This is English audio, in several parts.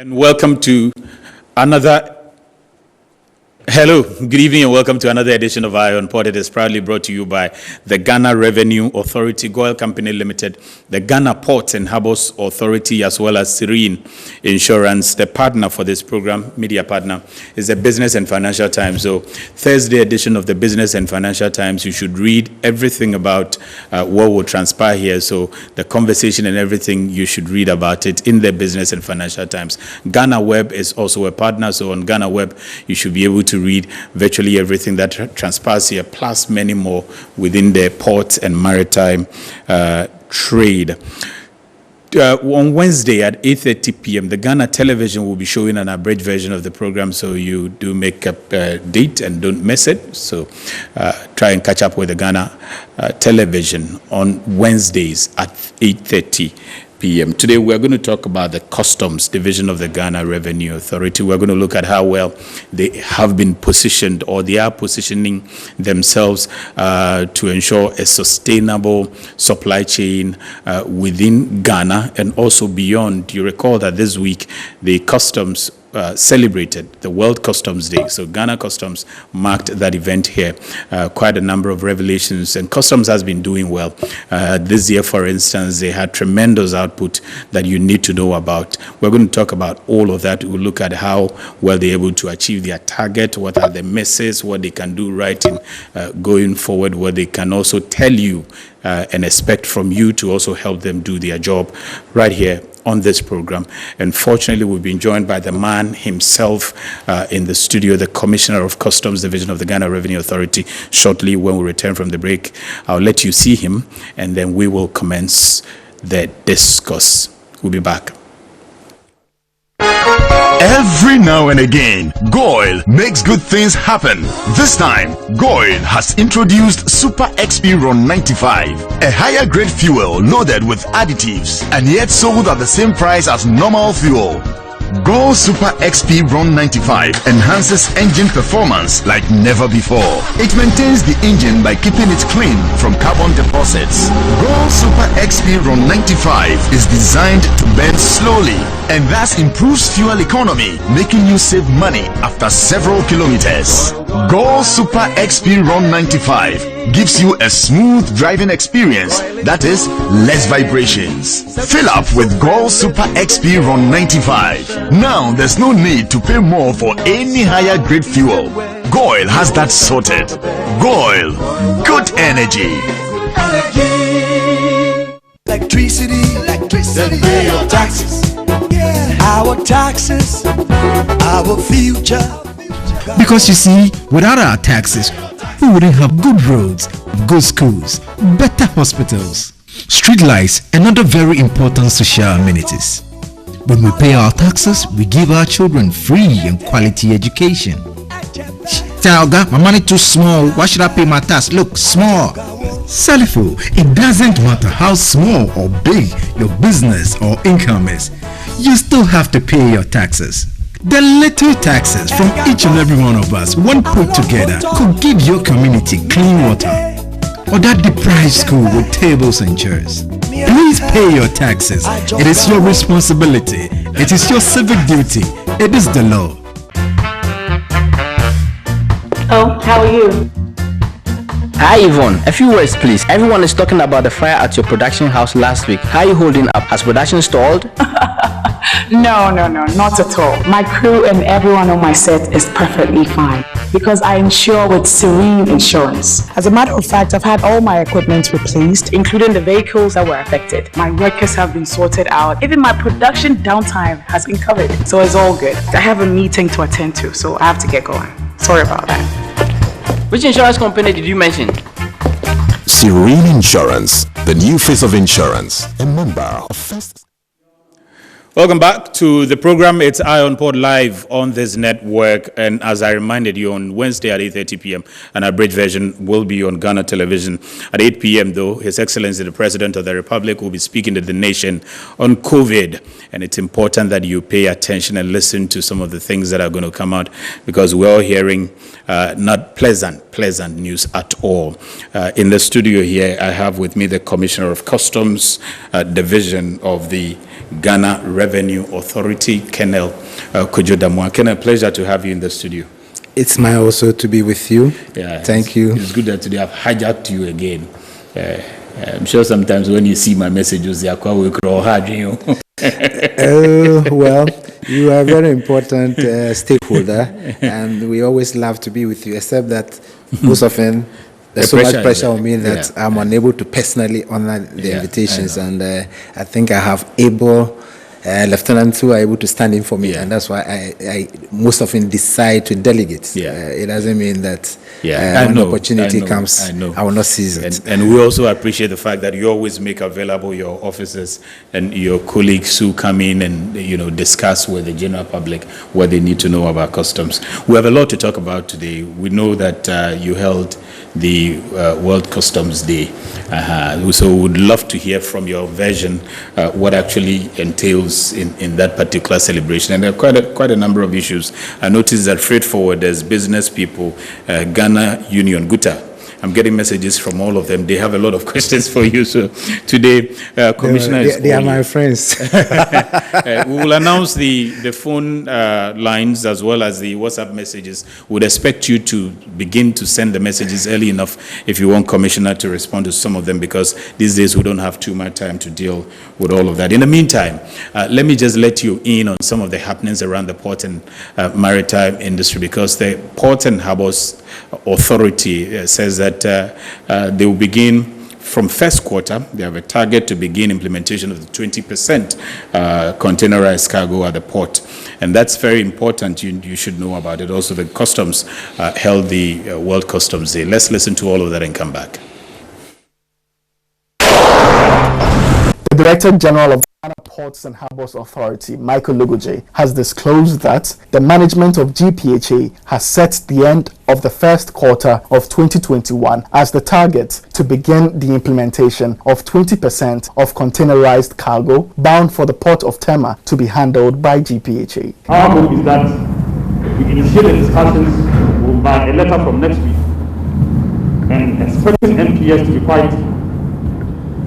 And welcome to another. Hello, good evening, and welcome to another edition of Eye on Port. It is proudly brought to you by the Ghana Revenue Authority, Goil Company Limited, the Ghana Ports and Harbours Authority, as well as Serene Insurance. The partner for this program, media partner, is the Business and Financial Times. So, Thursday edition of the Business and Financial Times, you should read everything about what will transpire here. So, the conversation and everything, you should read about it in the Business and Financial Times. Ghana Web is also a partner. So, on Ghana Web, you should be able to read virtually everything that transpires here, plus many more within the port and maritime trade. On Wednesday at 8:30 p.m., the Ghana Television will be showing an abridged version of the program, so you do make up a date and don't miss it. So try and catch up with the Ghana Television on Wednesdays at 8:30 p.m. Today, we're going to talk about the Customs Division of the Ghana Revenue Authority. We're going to look at how well they have been positioned, or they are positioning themselves to ensure a sustainable supply chain within Ghana and also beyond. You recall that this week, the Customs celebrated the World Customs Day. So Ghana Customs marked that event here. Quite a number of revelations, and Customs has been doing well. This year, for instance, they had tremendous output that you need to know about. We're going to talk about all of that. We'll look at how well they're able to achieve their target, what are the misses, what they can do right in going forward, what they can also tell you and expect from you to also help them do their job right here on this program. And fortunately, we've been joined by the man himself in the studio, the Commissioner of Customs Division of the Ghana Revenue Authority. Shortly, when we return from the break, I'll let you see him, and then we will commence the discourse. We'll be back. Every now and again, Goil makes good things happen. This time, Goil has introduced Super XP Ron 95, a higher grade fuel loaded with additives and yet sold at the same price as normal fuel. Goil Super XP Ron 95 enhances engine performance like never before. It maintains the engine by keeping it clean from carbon deposits. Goil Super XP Ron 95 is designed to burn slowly and thus improves fuel economy, making you save money after several kilometers. Goil Super XP Ron 95 gives you a smooth driving experience, that is, less vibrations. Fill up with Goil Super XP Ron 95. Now there's no need to pay more for any higher grade fuel. Goil has that sorted. Goil, good energy. Electricity, then pay your taxes. Our taxes, our future. Because you see, without our taxes, we wouldn't have good roads, good schools, better hospitals, streetlights, and other very important social amenities. When we pay our taxes, we give our children free and quality education. Talga, my money too small. Why should I pay my tax? Look, small. Salifo, it doesn't matter how small or big your business or income is. You still have to pay your taxes. The little taxes from each and every one of us, when put together, could give your community clean water, or that deprived school with tables and chairs. Please pay your taxes. It is your responsibility. It is your civic duty. It is the law. Oh, how are you? Hi Yvonne, a few words please. Everyone is talking about the fire at your production house last week. How are you holding up? Has production stalled? No, not at all. My crew and everyone on my set is perfectly fine because I insure with Serene Insurance. As a matter of fact, I've had all my equipment replaced, including the vehicles that were affected. My workers have been sorted out. Even my production downtime has been covered. So it's all good. I have a meeting to attend to, so I have to get going. Sorry about that. Which insurance company did you mention? Serene Insurance, the new face of insurance, a member of First. Welcome back to the program. It's Eye on Port live on this network, and as I reminded you, on Wednesday at 8:30 p.m. an abridged version will be on Ghana Television at 8 p.m. though. His Excellency the President of the Republic will be speaking to the nation on COVID, and it's important that you pay attention and listen to some of the things that are going to come out, because we're all hearing not pleasant news at all. In the studio here, I have with me the Commissioner of Customs Division of the Ghana Revenue Authority, Colonel Kojo Damwa. Colonel, pleasure to have you in the studio. It's my also to be with you. Yeah, Thank you. It's good that today I've hijacked you again. I'm sure sometimes when you see my messages, they are quite hard, you know. Well, you are a very important stakeholder, and we always love to be with you, except that most often there's so much pressure on me that I'm unable to personally honor the invitations, and I think I have able lieutenants who are able to stand in for me, and that's why I most often decide to delegate. It doesn't mean that when the opportunity comes, I will not seize it. And we also appreciate the fact that you always make available your officers and your colleagues who come in and discuss with the general public what they need to know about customs. We have a lot to talk about today. We know that you held the World Customs Day, so we would love to hear from your version what actually entails in that particular celebration. And there are quite a number of issues. I noticed that freight forwarders, business people, Ghana Union, Guta, I'm getting messages from all of them. They have a lot of questions for you. So today, Commissioner they are my friends. We will announce the phone lines as well as the WhatsApp messages. We'd expect you to begin to send the messages early enough if you want Commissioner to respond to some of them, because these days we don't have too much time to deal with all of that. In the meantime, let me just let you in on some of the happenings around the port and maritime industry, because the Port and Harbours Authority says that they will begin from first quarter. They have a target to begin implementation of the 20% containerized cargo at the port, and that's very important. You should know about it. Also, the customs held the World Customs Day. Let's listen to all of that and come back. The Director General of the Ghana Ports and Harbours Authority, Michael Lugoje, has disclosed that the management of GPHA has set the end of the first quarter of 2021 as the target to begin the implementation of 20% of containerized cargo bound for the port of TEMA to be handled by GPHA. Our hope is that we initiate the discussions by a letter from next week, and expecting MPS to be quite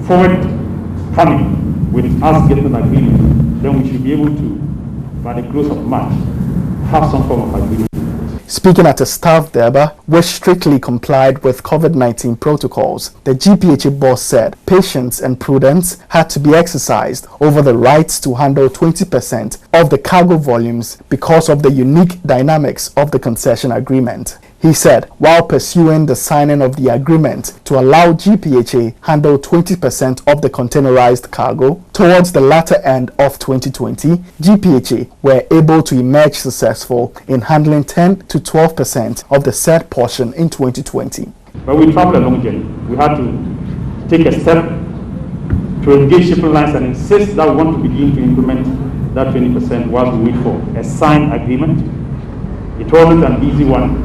forward-coming with us getting an agreement, then we should be able to, by the close of March, have some form of agreement. Speaking at a staff deba, which strictly complied with COVID-19 protocols, the GPHA boss said patience and prudence had to be exercised over the rights to handle 20% of the cargo volumes because of the unique dynamics of the concession agreement. He said, while pursuing the signing of the agreement to allow GPHA handle 20% of the containerized cargo towards the latter end of 2020, GPHA were able to emerge successful in handling 10 to 12% of the said portion in 2020. When we traveled a long journey, we had to take a step to engage shipping lines and insist that we want to begin to implement that 20% while we wait for a signed agreement. It wasn't an easy one.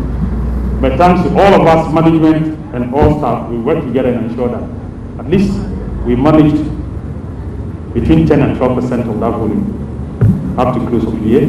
But thanks to all of us, management and all staff, we worked together and ensured that at least we managed between 10 and 12% of that volume up to close of the year.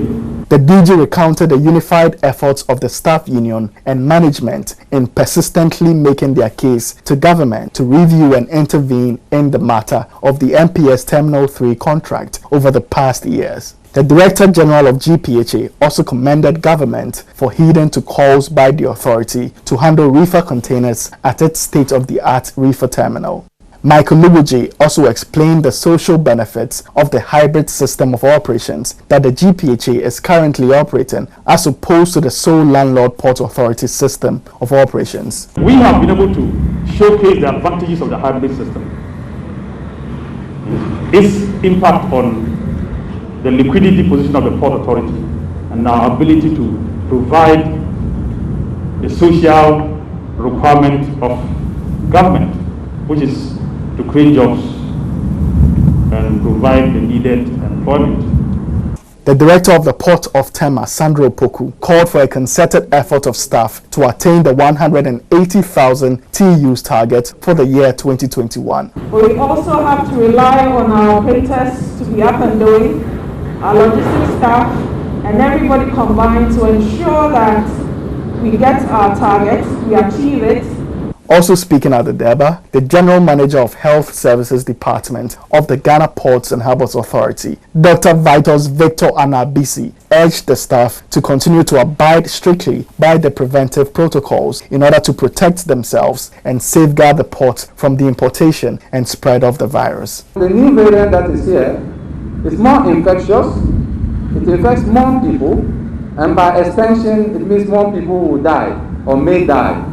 The DG recounted the unified efforts of the staff union and management in persistently making their case to government to review and intervene in the matter of the MPS Terminal 3 contract over the past years. The Director General of GPHA also commended government for heeding to calls by the authority to handle reefer containers at its state-of-the-art reefer terminal. Michael Lugoje also explained the social benefits of the hybrid system of operations that the GPHA is currently operating as opposed to the sole landlord port authority system of operations. We have been able to showcase the advantages of the hybrid system, its impact on the liquidity position of the port authority, and our ability to provide the social requirement of government, which is to create jobs and provide the needed employment. The director of the Port of TEMA, Sandro Poku, called for a concerted effort of staff to attain the 180,000 TEUs target for the year 2021. We also have to rely on our operators to be up and doing, our logistics staff, and everybody combined to ensure that we get our targets, we achieve it. Also speaking at the Durban, the General Manager of Health Services Department of the Ghana Ports and Harbours Authority, Dr. Vitus Victor Anabisi, urged the staff to continue to abide strictly by the preventive protocols in order to protect themselves and safeguard the port from the importation and spread of the virus. The new variant that is here is more infectious, it infects more people, and by extension, it means more people will die or may die.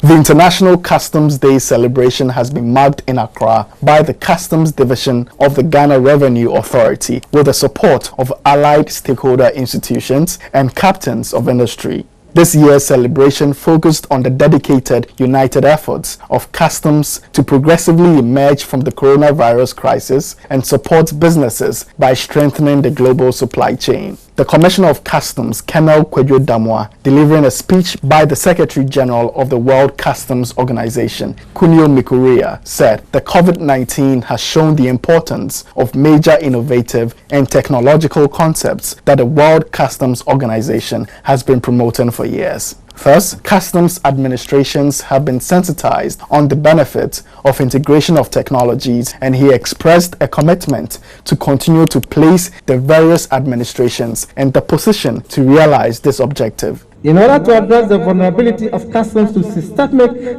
The International Customs Day celebration has been marked in Accra by the Customs Division of the Ghana Revenue Authority with the support of allied stakeholder institutions and captains of industry. This year's celebration focused on the dedicated, united efforts of customs to progressively emerge from the coronavirus crisis and support businesses by strengthening the global supply chain. The Commissioner of Customs, Colonel Kwadwo Damwa, delivering a speech by the Secretary General of the World Customs Organization, Kunio Mikuria, said the COVID-19 has shown the importance of major innovative and technological concepts that the World Customs Organization has been promoting for years. Thus, customs administrations have been sensitized on the benefits of integration of technologies, and he expressed a commitment to continue to place the various administrations in the position to realize this objective. In order to address the vulnerability of customs to systemic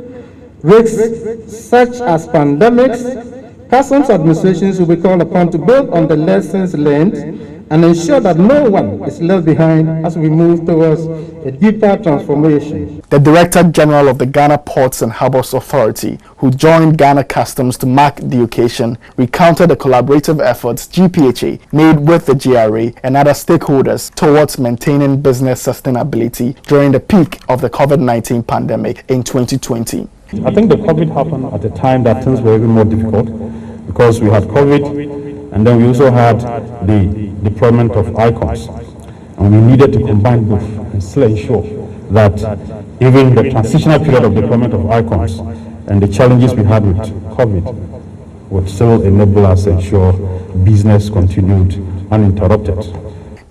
risks such as pandemics, customs administrations will be called upon to build on the lessons learned and ensure that no one is left behind as we move towards a deeper transformation. The Director General of the Ghana Ports and Harbours Authority, who joined Ghana Customs to mark the occasion, recounted the collaborative efforts GPHA made with the GRA and other stakeholders towards maintaining business sustainability during the peak of the COVID-19 pandemic in 2020. I think the COVID happened at a time that things were even more difficult because we had COVID, and then we also had the deployment of icons, and we needed to combine both and still ensure that even the transitional period of deployment of icons and the challenges we had with COVID would still enable us to ensure business continued uninterrupted.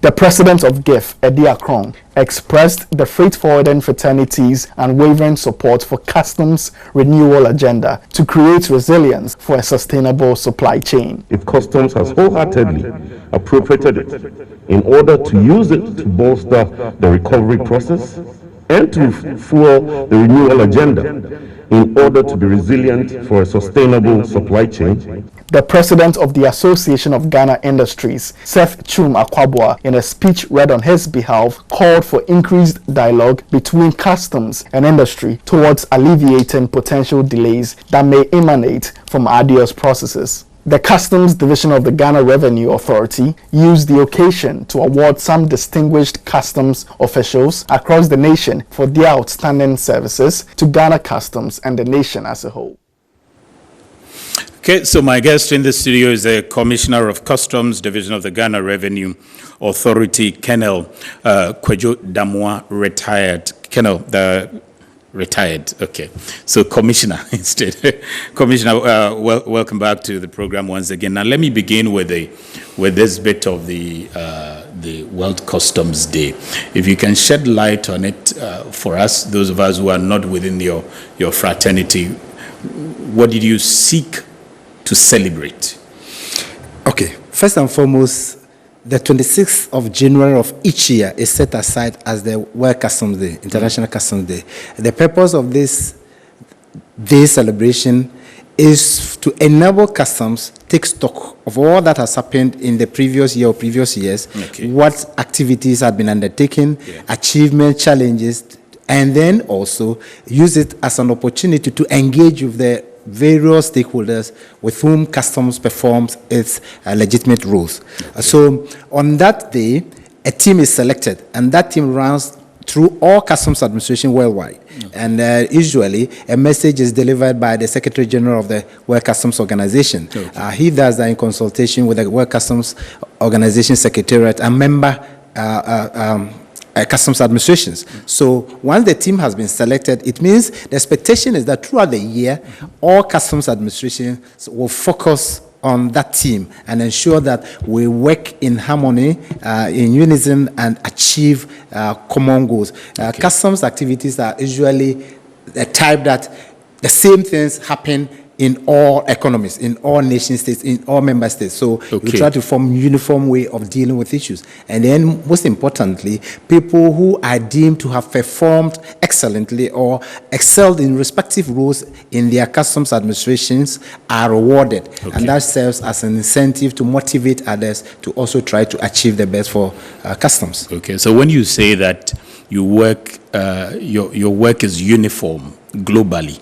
The president of GIF, Eddie Akron, expressed the freight forwarding fraternity's unwavering support for customs renewal agenda to create resilience for a sustainable supply chain. If customs has wholeheartedly appropriated it in order to use it to bolster the recovery process and to fuel the renewal agenda in order to be resilient for a sustainable supply chain. The president of the Association of Ghana Industries, Seth Chum Akwabwa, in a speech read on his behalf, called for increased dialogue between customs and industry towards alleviating potential delays that may emanate from arduous processes. The Customs Division of the Ghana Revenue Authority used the occasion to award some distinguished customs officials across the nation for their outstanding services to Ghana Customs and the nation as a whole. Okay, so my guest in the studio is the Commissioner of Customs Division of the Ghana Revenue Authority, Colonel Kwadwo Damwa, retired. Colonel, retired. Okay, so Commissioner instead. Commissioner, welcome back to the program once again. Now let me begin with this bit of the World Customs Day. If you can shed light on it for us, those of us who are not within your fraternity, what did you seek to celebrate? Okay, first and foremost, the 26th of January of each year is set aside as the World Customs Day, International Customs Day. The purpose of this day celebration is to enable customs take stock of all that has happened in the previous year or previous years, what activities have been undertaken, achievements, challenges, and then also use it as an opportunity to engage with the various stakeholders with whom customs performs its legitimate roles. So on that day, a team is selected, and that team runs through all customs administration worldwide. And usually a message is delivered by the Secretary General of the World Customs Organization. He does that in consultation with the World Customs Organization Secretariat and member customs administrations. So once the team has been selected, it means the expectation is that throughout the year, all customs administrations will focus on that team and ensure that we work in harmony, in unison, and achieve common goals. Customs activities are usually the type that the same things happen in all economies, in all nation states, in all member states. So we try to form a uniform way of dealing with issues. And then, most importantly, people who are deemed to have performed excellently or excelled in respective roles in their customs administrations are rewarded. And that serves as an incentive to motivate others to also try to achieve the best for customs. Okay, so when you say that you work, your work is uniform globally,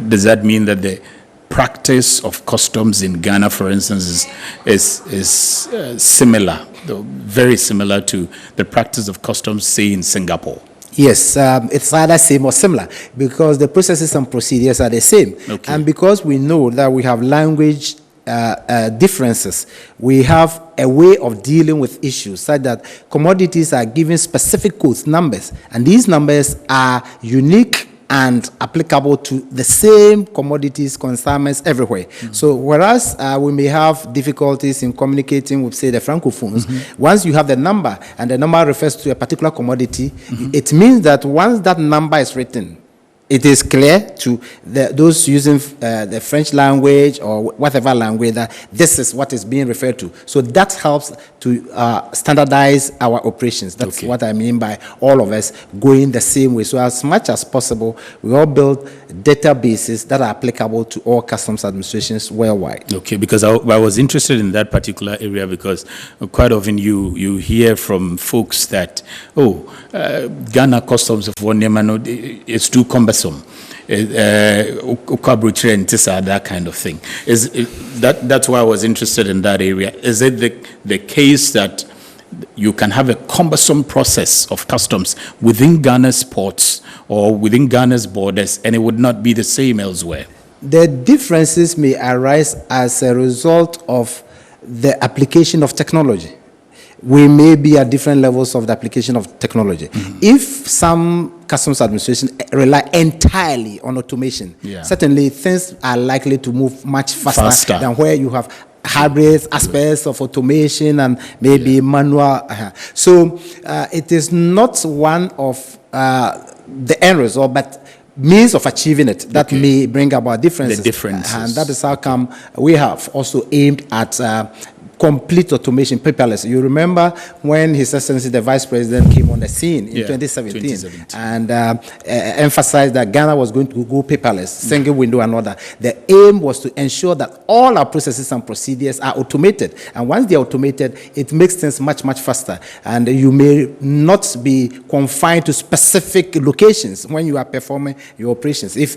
does that mean that the practice of customs in Ghana, for instance, is similar, very similar to the practice of customs, say, in Singapore? Yes, it's either same or similar because the processes and procedures are the same. And because we know that we have language differences, we have a way of dealing with issues such that commodities are given specific codes, numbers, and these numbers are unique and applicable to the same commodities, consignments everywhere. So whereas we may have difficulties in communicating with, say, the Francophones, once you have the number and the number refers to a particular commodity, it means that once that number is written, it is clear to those using the French language or whatever language that this is what is being referred to. So that helps to standardize our operations. That's what I mean by all of us going the same way. So as much as possible, we all build databases that are applicable to all customs administrations worldwide. Okay, because I was interested in that particular area because quite often you hear from folks that, Ghana customs of one it's too cumbersome. That kind of thing. That's why I was interested in that area. Is it the case that you can have a cumbersome process of customs within Ghana's ports or within Ghana's borders, and it would not be the same elsewhere? The differences may arise as a result of the application of technology. We may be at different levels of the application of technology. If some customs administration rely entirely on automation, certainly things are likely to move much faster than where you have hybrid aspects of automation and maybe manual. So it is not one of the end result, but means of achieving it that may bring about differences. The differences. And that is how come we have also aimed at complete automation, paperless. You remember when His Excellency the Vice President came on the scene in 2017 and emphasized that Ghana was going to go paperless, single window and order. The aim was to ensure that all our processes and procedures are automated. And once they are automated, it makes things much, much faster. And you may not be confined to specific locations when you are performing your operations. If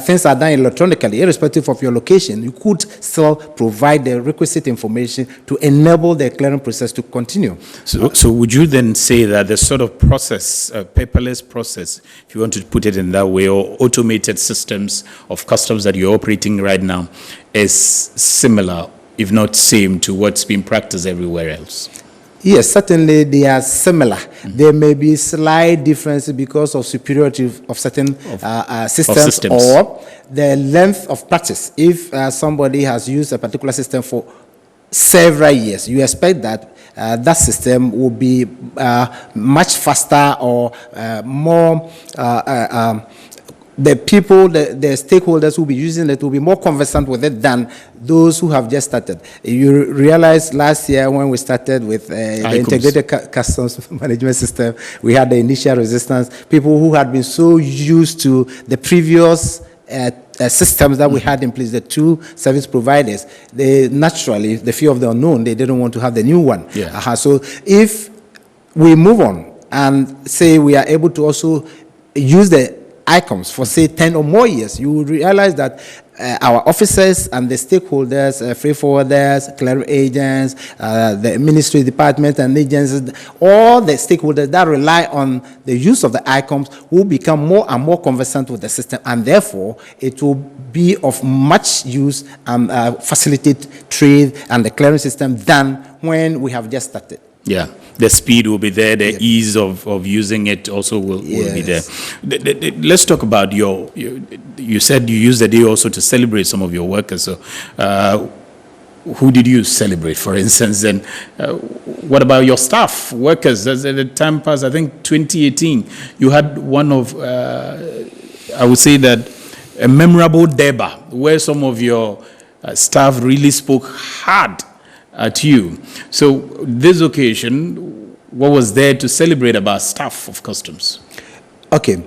things are done electronically, irrespective of your location, you could still provide the requisite information to enable the clearing process to continue. So would you then say that the sort of process, paperless process, if you want to put it in that way, or automated systems of customs that you're operating right now is similar, if not same, to what's being practiced everywhere else? Yes, certainly they are similar. There may be slight differences because of superiority of certain systems or the length of practice. If somebody has used a particular system for several years, you expect that that system will be much faster or more the people, the stakeholders who will be using it will be more conversant with it than those who have just started. You realize last year when we started with the integrated customs management system, we had the initial resistance. People who had been so used to the previous systems that we had in place, the two service providers, they naturally, the fear of the unknown, they didn't want to have the new one. So if we move on and say we are able to also use the ICOMs for say 10 or more years, you will realize that our officers and the stakeholders, freight forwarders, clearing agents, the ministry department and agencies, all the stakeholders that rely on the use of the ICOMs will become more and more conversant with the system, and therefore it will be of much use and facilitate trade and the clearing system than when we have just started. Yeah, the speed will be there, the ease of using it also will be there. Let's talk about you said you use the day also to celebrate some of your workers. So who did you celebrate, for instance? And what about your staff, workers? As the time passed, I think 2018, you had one of, I would say that, a memorable deba where some of your staff really spoke hard at you. So this occasion, what was there to celebrate about staff of customs? Okay.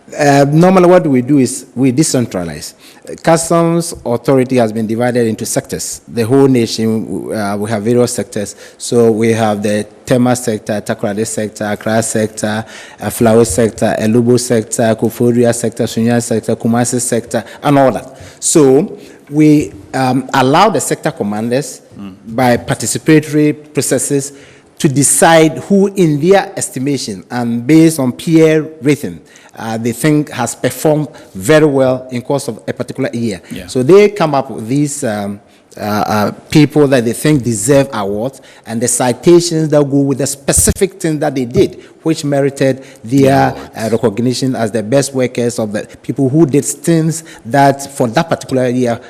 Normally what we do is we decentralize. Customs authority has been divided into sectors. The whole nation, we have various sectors. So we have the TEMA sector, Takoradi sector, Accra sector, Flower sector, Elubo sector, Koforia sector, Sunya sector, Kumasi sector, and all that. So we allow the sector commanders by participatory processes to decide who in their estimation and based on peer rating they think has performed very well in course of a particular year. Yeah. So they come up with these people that they think deserve awards and the citations that go with the specific thing that they did, which merited their recognition as the best workers of the people who did things that for that particular year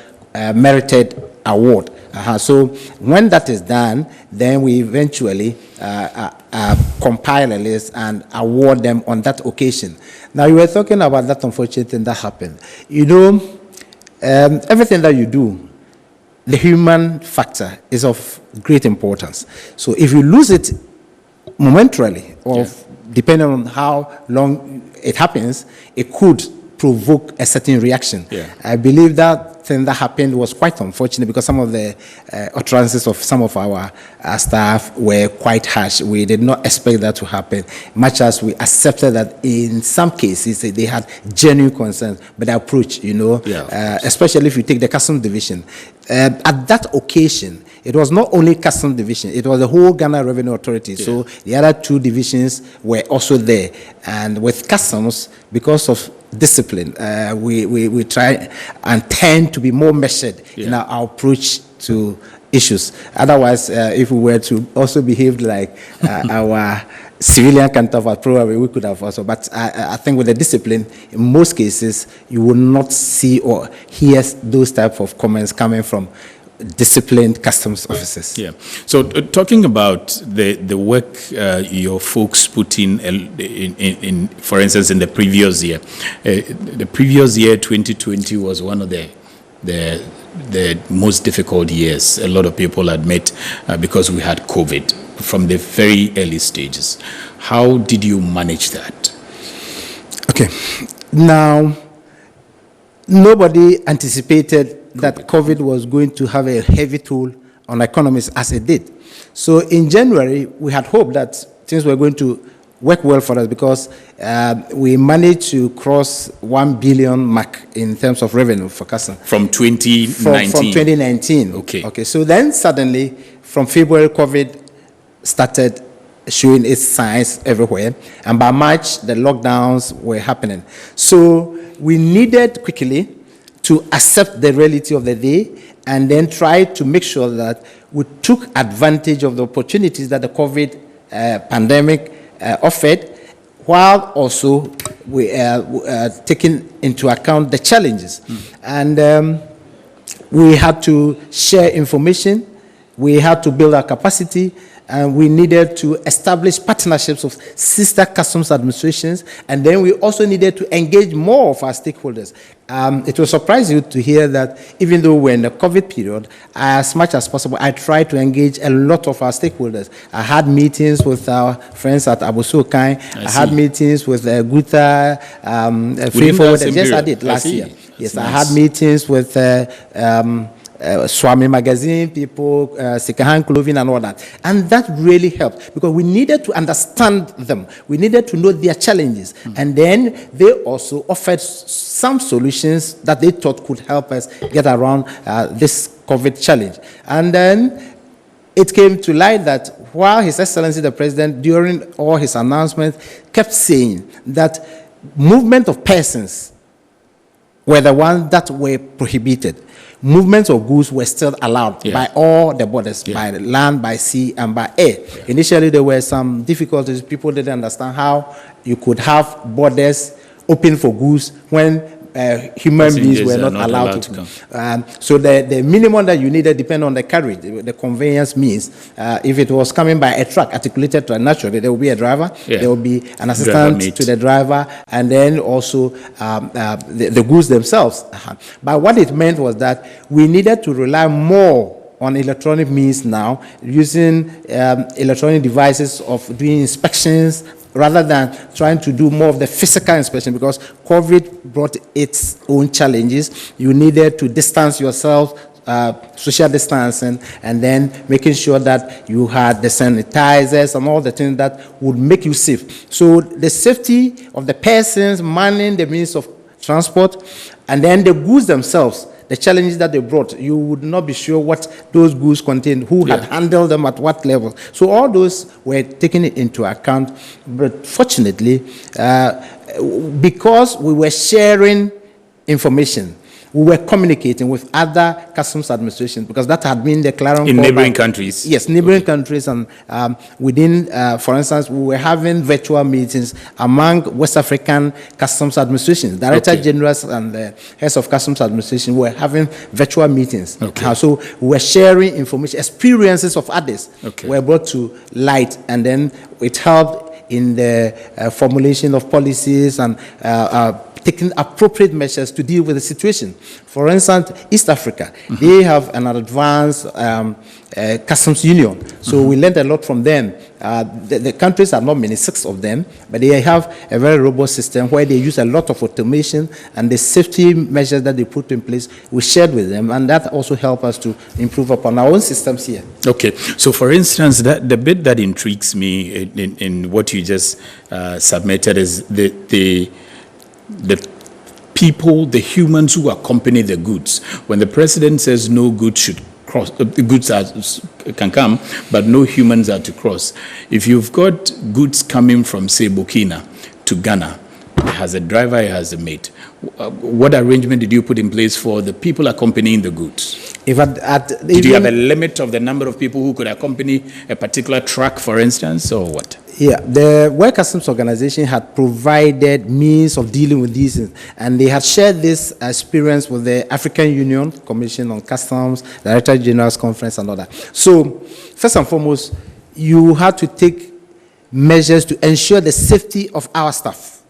merited award. So when that is done, then we eventually compile a list and award them on that occasion. Now, you were talking about that unfortunate thing that happened. You know, everything that you do, the human factor is of great importance. So if you lose it momentarily, or depending on how long it happens, it could provoke a certain reaction. Yeah. I believe that thing that happened was quite unfortunate because some of the utterances of some of our staff were quite harsh. We did not expect that to happen, much as we accepted that in some cases they had genuine concerns. But the approach, you know, especially if you take the Customs Division, at that occasion, it was not only Customs Division, it was the whole Ghana Revenue Authority. Yeah. So the other two divisions were also there. And with Customs, because of discipline, we try and tend to be more measured in our approach to issues. Otherwise, if we were to also behave like our civilian counterpart, probably we could have also. But I think with the discipline, in most cases, you will not see or hear those type of comments coming from disciplined customs officers. Yeah. So talking about the work your folks put in, for instance, in the previous year, 2020 was one of the most difficult years. A lot of people admit because we had COVID from the very early stages. How did you manage that? Okay. Now, nobody anticipated that COVID was going to have a heavy toll on economies as it did. So in January, we had hoped that things were going to work well for us because we managed to cross 1 billion mark in terms of revenue for customs. From 2019? From 2019. Okay. So then suddenly, from February, COVID started showing its signs everywhere. And by March, the lockdowns were happening. So we needed quickly to accept the reality of the day and then try to make sure that we took advantage of the opportunities that the COVID pandemic offered, while also we taking into account the challenges. And we had to share information, we had to build our capacity, and we needed to establish partnerships of sister customs administrations, and then we also needed to engage more of our stakeholders. It will surprise you to hear that even though we're in the COVID period, as much as possible, I tried to engage a lot of our stakeholders. I had meetings with our friends at Abosokai. I had meetings with Guta, Free Forwarders. Yes, I did last year. Yes, nice. I had meetings with Swami Magazine people, Secondhand Clothing and all that. And that really helped because we needed to understand them. We needed to know their challenges. And then they also offered some solutions that they thought could help us get around this COVID challenge. And then it came to light that while His Excellency the President, during all his announcements, kept saying that movement of persons were the ones that were prohibited. Movements of goods were still allowed by all the borders, by land, by sea, and by air. Initially, there were some difficulties. People didn't understand how you could have borders open for goods when human beings Passengers were are not allowed to come. So the minimum that you needed depended on the carriage, the conveyance means. If it was coming by a truck, articulated truck, naturally there will be a driver, there will be an assistant to the driver, and then also the goods themselves. But what it meant was that we needed to rely more on electronic means now, using electronic devices of doing inspections, rather than trying to do more of the physical inspection, because COVID brought its own challenges. You needed to distance yourself, social distancing, and then making sure that you had the sanitizers and all the things that would make you safe. So the safety of the persons manning the means of transport, and then the goods themselves, the challenges that they brought, you would not be sure what those goods contained, who had handled them at what level. So all those were taken into account. But fortunately, because we were sharing information, we were communicating with other customs administrations, because that had been the clarion in neighboring countries. Yes, neighboring countries, and within, for instance, we were having virtual meetings among West African customs administrations. Director Generals and the heads of customs administration were having virtual meetings. So we were sharing information, experiences of others were brought to light, and then it helped in the formulation of policies and taking appropriate measures to deal with the situation. For instance, East Africa, they have an advanced customs union. So we learned a lot from them. The countries are not many, 6 of them, but they have a very robust system where they use a lot of automation, and the safety measures that they put in place, we shared with them, and that also helped us to improve upon our own systems here. Okay, so for instance, the bit that intrigues me in what you just submitted is the people, the humans who accompany the goods. When the president says no goods should cross, the goods can come, but no humans are to cross. If you've got goods coming from, say, Burkina to Ghana, it has a driver, it has a mate. What arrangement did you put in place for the people accompanying the goods? Did you have a limit of the number of people who could accompany a particular truck, for instance, or what? Yeah, the World Customs Organization had provided means of dealing with these, and they had shared this experience with the African Union Commission on Customs, Director General's Conference, and all that. So, first and foremost, you had to take measures to ensure the safety of our staff,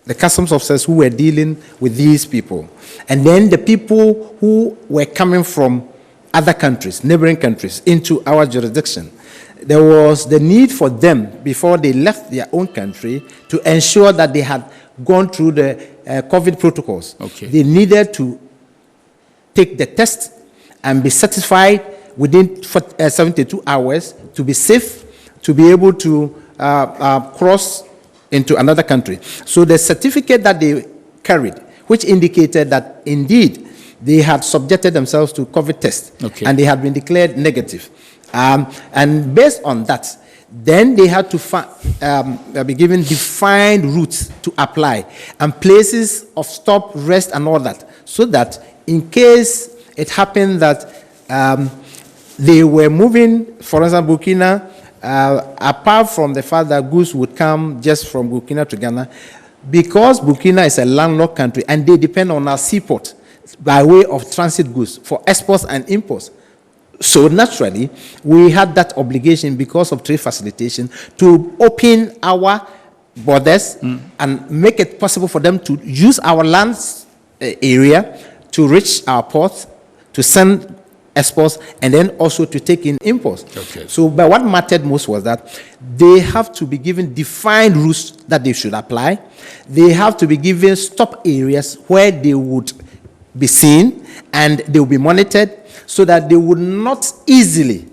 the customs officers who were dealing with these people, and then the people who were coming from other countries, neighboring countries, into our jurisdiction. There was the need for them, before they left their own country, to ensure that they had gone through the COVID protocols. They needed to take the test and be certified within 72 hours to be safe, to be able to cross into another country. So the certificate that they carried, which indicated that indeed they had subjected themselves to COVID test, and they had been declared negative. And based on that, then they had to be given defined routes to apply and places of stop, rest, and all that, so that in case it happened that they were moving, for example, Burkina, apart from the fact that goods would come just from Burkina to Ghana, because Burkina is a landlocked country and they depend on our seaport by way of transit goods for exports and imports. So naturally, we had that obligation, because of trade facilitation, to open our borders and make it possible for them to use our land area to reach our ports, to send exports, and then also to take in imports. So, but what mattered most was that they have to be given defined routes that they should apply. They have to be given stop areas where they would be seen and they will be monitored, so that they would not easily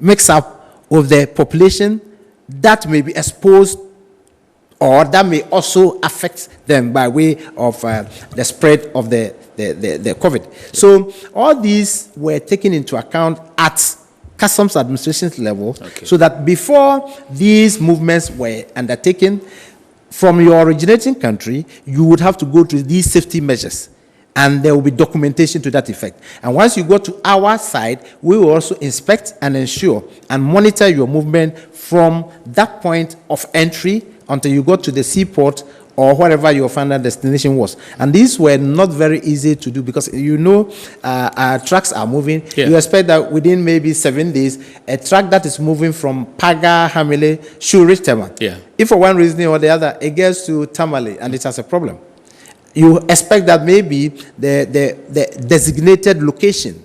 mix up with the population that may be exposed or that may also affect them by way of the spread of the COVID. So all these were taken into account at customs administration level, so that before these movements were undertaken from your originating country, you would have to go through these safety measures. And there will be documentation to that effect. And once you go to our side, we will also inspect and ensure and monitor your movement from that point of entry until you go to the seaport or whatever your final destination was. And these were not very easy to do because, trucks are moving. Yeah. You expect that within maybe 7 days, a truck that is moving from Paga, Hamile, should reach TEMA. Yeah. If for one reason or the other, it gets to Tamale and it has a problem, you expect that maybe the designated location,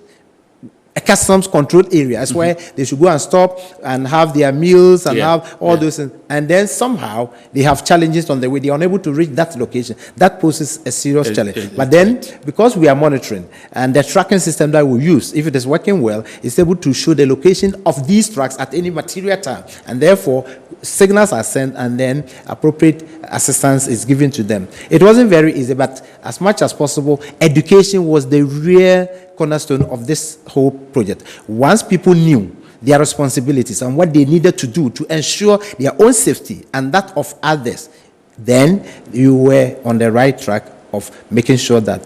a customs controlled area, that's where they should go and stop and have their meals and have all those things. And then somehow they have challenges on the way. They are unable to reach that location. That poses a serious challenge. But then, because we are monitoring and the tracking system that we use, if it is working well, it's able to show the location of these trucks at any material time. And therefore, signals are sent and then appropriate assistance is given to them. It wasn't very easy, but as much as possible, education was the real cornerstone of this whole project. Once people knew their responsibilities and what they needed to do to ensure their own safety and that of others, then you were on the right track of making sure that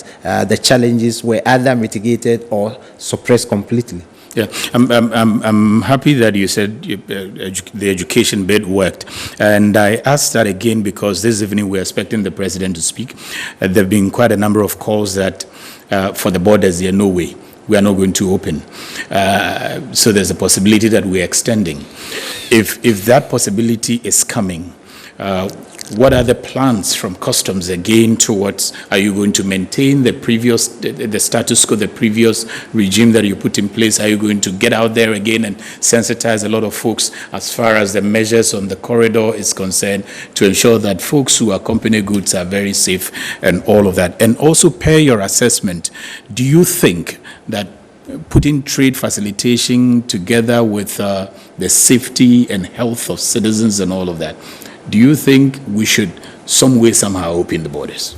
the challenges were either mitigated or suppressed completely. Yeah, I'm happy that you said the education bit worked. And I asked that again because this evening we're expecting the president to speak. There have been quite a number of calls that for the borders, there are no way. We are not going to open. So there's a possibility that we're extending. If that possibility is coming, what are the plans from customs again towards, are you going to maintain the previous, the status quo, the previous regime that you put in place? Are you going to get out there again and sensitize a lot of folks as far as the measures on the corridor is concerned to ensure that folks who accompany goods are very safe and all of that? And also, per your assessment, do you think that putting trade facilitation together with the safety and health of citizens and all of that, do you think we should some way, somehow open the borders?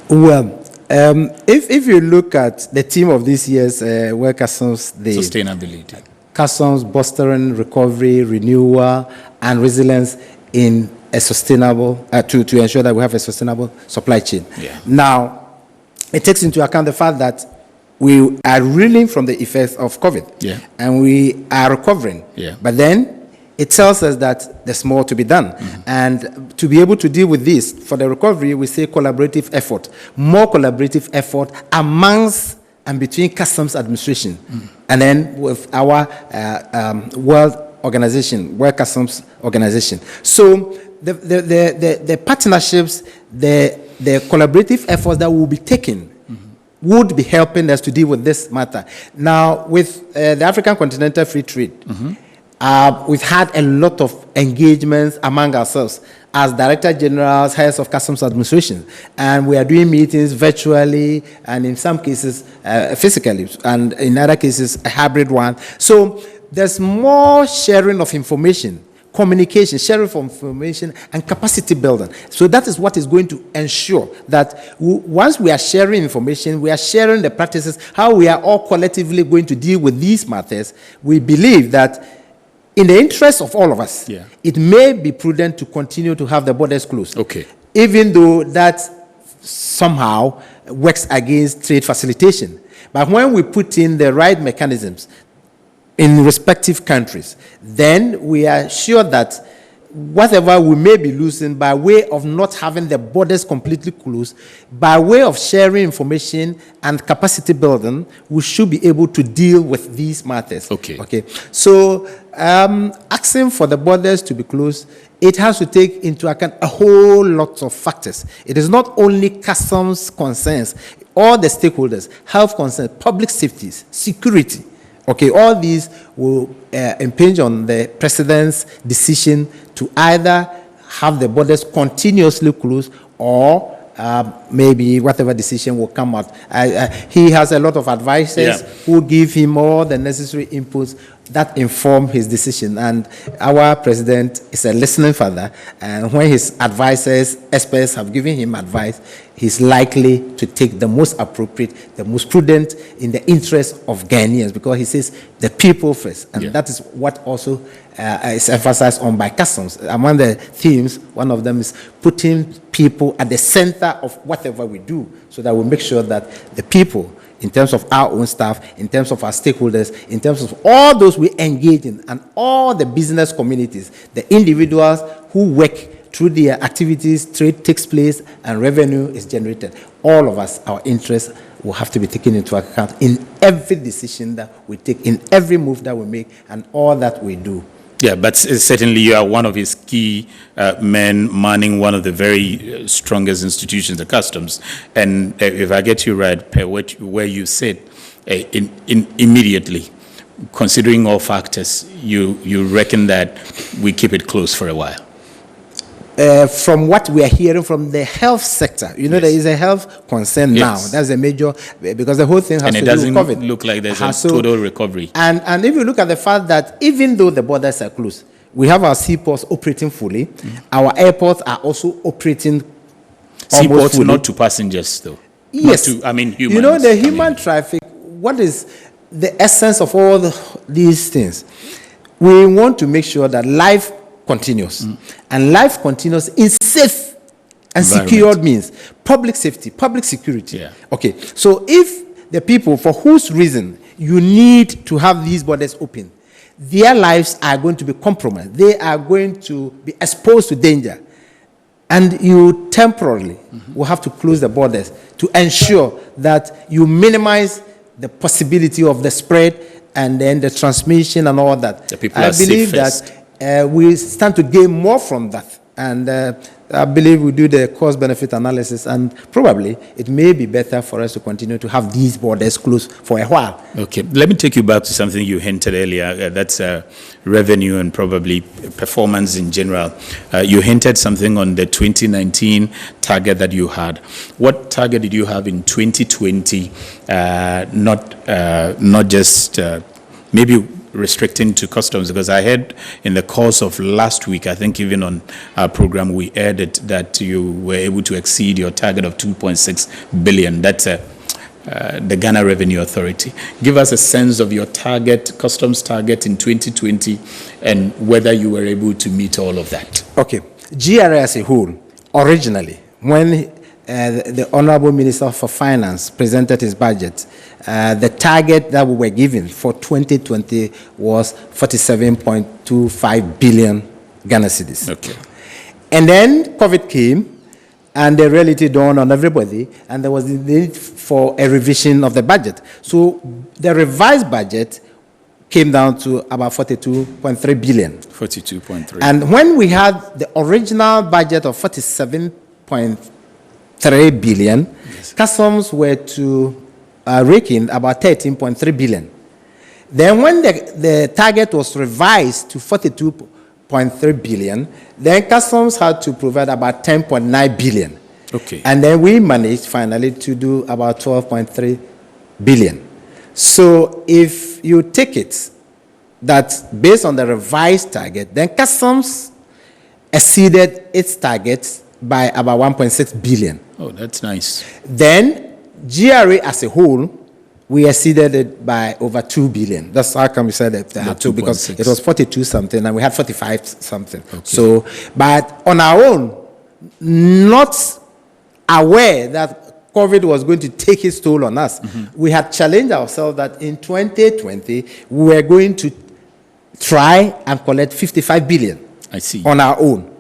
Well, if you look at the theme of this year's World Customs Day, sustainability, customs, bolstering, recovery, renewal, and resilience in a sustainable, to ensure that we have a sustainable supply chain. Yeah. Now, it takes into account the fact that we are reeling from the effects of COVID, and we are recovering. But then, it tells us that there's more to be done. And to be able to deal with this, for the recovery, we say collaborative effort. More collaborative effort amongst and between customs administration. And then with our World Customs Organization. So the partnerships, the collaborative efforts that will be taken would be helping us to deal with this matter. Now, with the African Continental Free Trade, we've had a lot of engagements among ourselves as Director Generals, Heads of Customs Administration, and we are doing meetings virtually and in some cases physically, and in other cases a hybrid one. So there's more sharing of information, communication, sharing of information, and capacity building. So that is what is going to ensure that once we are sharing information, we are sharing the practices, how we are all collectively going to deal with these matters. We believe that in the interest of all of us, it may be prudent to continue to have the borders closed. Okay. Even though that somehow works against trade facilitation. But when we put in the right mechanisms in respective countries, then we are sure that whatever we may be losing by way of not having the borders completely closed, by way of sharing information and capacity building, we should be able to deal with these matters. Okay. So, asking for the borders to be closed, it has to take into account a whole lot of factors. It is not only customs concerns, all the stakeholders, health concerns, public safety, security. Okay, all these will impinge on the president's decision to either have the borders continuously closed or maybe whatever decision will come out. He has a lot of advisors who give him all the necessary inputs that inform his decision. And our president is a listening father. And when his advisors, experts have given him advice, he's likely to take the most appropriate, the most prudent in the interest of Ghanaians, because he says the people first. And that is what also is emphasized on by customs. Among the themes, one of them is putting people at the center of whatever we do, so that we make sure that the people, in terms of our own staff, in terms of our stakeholders, in terms of all those we engage in, and all the business communities, the individuals who work through their activities, trade takes place, and revenue is generated. All of us, our interests will have to be taken into account in every decision that we take, in every move that we make, and all that we do. Yeah, but certainly you are one of his key men manning one of the very strongest institutions, the customs. And if I get you right, per where you said immediately, considering all factors, you reckon that we keep it closed for a while? From what we are hearing from the health sector, you know, there is a health concern now. That's a major, because the whole thing has to do with COVID. And it doesn't look like there's a total recovery. And if you look at the fact that even though the borders are closed, we have our seaports operating fully. Our airports are also operating seaports, not to passengers, though. Yes. Not to, I mean, humans. You know, the human traffic, what is the essence of all these things? We want to make sure that life continues. And life continues in safe and secured means. Public safety, public security. Yeah. Okay, so if the people for whose reason you need to have these borders open, their lives are going to be compromised. They are going to be exposed to danger. And you temporarily will have to close the borders to ensure that you minimize the possibility of the spread and then the transmission and all that. The people I believe that we stand to gain more from that. And I believe we do the cost-benefit analysis, and probably it may be better for us to continue to have these borders closed for a while. Okay, let me take you back to something you hinted earlier. That's revenue and probably performance in general. You hinted something on the 2019 target that you had. What target did you have in 2020? Not just maybe restricting to customs, because I heard in the course of last week, I think even on our program, we aired it, that you were able to exceed your target of 2.6 billion. That's the Ghana Revenue Authority. Give us a sense of your target, customs target in 2020, and whether you were able to meet all of that. Okay. GRA as a whole, originally, when the Honorable Minister for Finance presented his budget, the target that we were given for 2020 was 47.25 billion Ghana cedis. Okay. And then COVID came, and the reality dawned on everybody, and there was the need for a revision of the budget. So the revised budget came down to about 42.3 billion. 42.3. And when we had the original budget of 47.3 billion, customs were to rake in about 13.3 billion. Then when the target was revised to 42.3 billion, then customs had to provide about 10.9 billion. Okay. And then we managed finally to do about 12.3 billion. So if you take it that based on the revised target, then customs exceeded its target by about 1.6 billion. Oh, that's nice. Then GRA as a whole, we exceeded it by over 2 billion. That's how come we said that they had to, because it was 42 something and we had 45 something. Okay. So, but on our own, not aware that COVID was going to take its toll on us, we had challenged ourselves that in 2020, we were going to try and collect 55 billion. I see. On our own.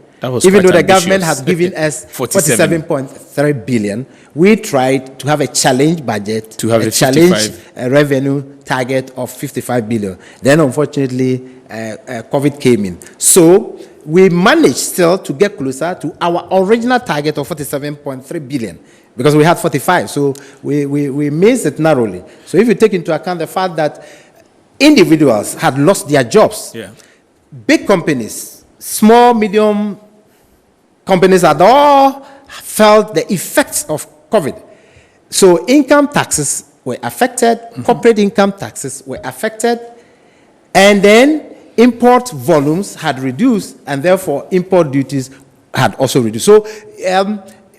Even though the government has given us 47.3 billion, we tried to have a challenge budget, to have a challenge revenue target of 55 billion. Then, unfortunately, COVID came in. So we managed still to get closer to our original target of 47.3 billion because we had 45. So we missed it narrowly. So if you take into account the fact that individuals had lost their jobs, big companies, small, medium companies had all felt the effects of COVID. So income taxes were affected, corporate income taxes were affected, and then import volumes had reduced, and therefore import duties had also reduced. So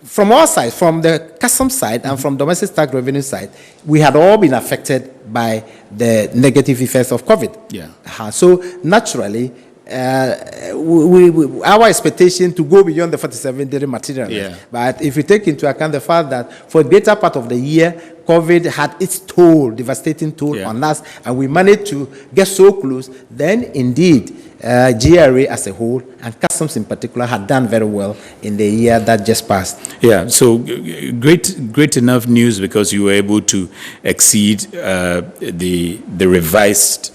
from our side, from the customs side and from domestic tax revenue side, we had all been affected by the negative effects of COVID. So naturally, our expectation to go beyond the 47 didn't materialize. But if you take into account the fact that for a greater part of the year, COVID had its toll, devastating toll on us, and we managed to get so close, then indeed, GRA as a whole, and customs in particular, had done very well in the year that just passed. Yeah, so great enough news, because you were able to exceed the revised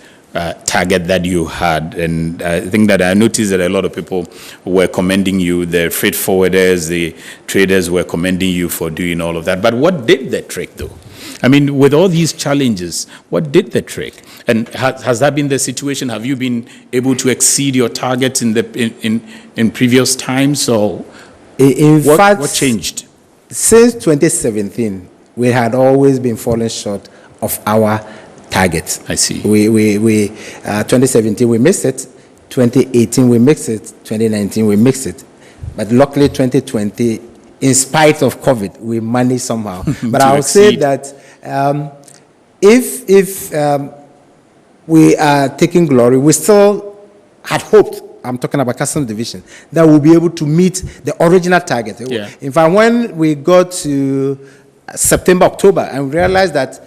target that you had. And I think that I noticed that a lot of people were commending you, the freight forwarders, the traders were commending you for doing all of that. But what did the trick, though? I mean, with all these challenges, what did the trick? And has that been the situation? Have you been able to exceed your targets in previous times? Or in fact, what changed? Since 2017, we had always been falling short of our targets. I see. 2017 we missed it, 2018 we missed it, 2019 we missed it, but luckily 2020, in spite of COVID, we managed somehow. But I would say that if we are taking glory, we still had hoped, I'm talking about customs division, that we'll be able to meet the original target. Yeah. In fact, when we got to September, October, and we realized that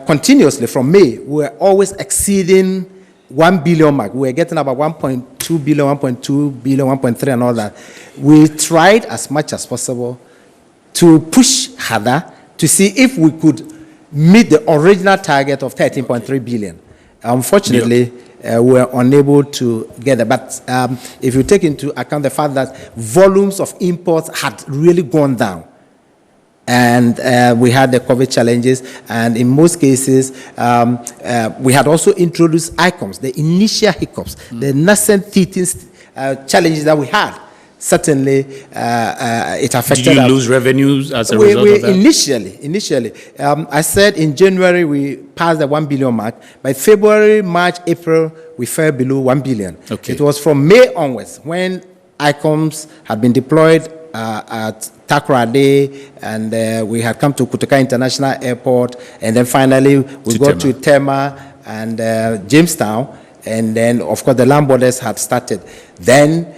continuously from May, we were always exceeding 1 billion mark. We were getting about 1.2 billion, 1.2 billion, 1.3 and all that. We tried as much as possible to push harder to see if we could meet the original target of 13.3 billion. Unfortunately, we were unable to get it. But if you take into account the fact that volumes of imports had really gone down, and we had the COVID challenges, and in most cases, we had also introduced ICOMs, the initial hiccups, the nascent teething challenges that we had. Certainly, it affected. Did you lose revenues as a result of that? Initially, I said in January we passed the 1 billion mark. By February, March, April, we fell below 1 billion. Okay. It was from May onwards when ICOMs had been deployed at Takoradi, and we had come to Kutuka International Airport, and then finally we got to TEMA and Jamestown, and then of course the land borders had started. Then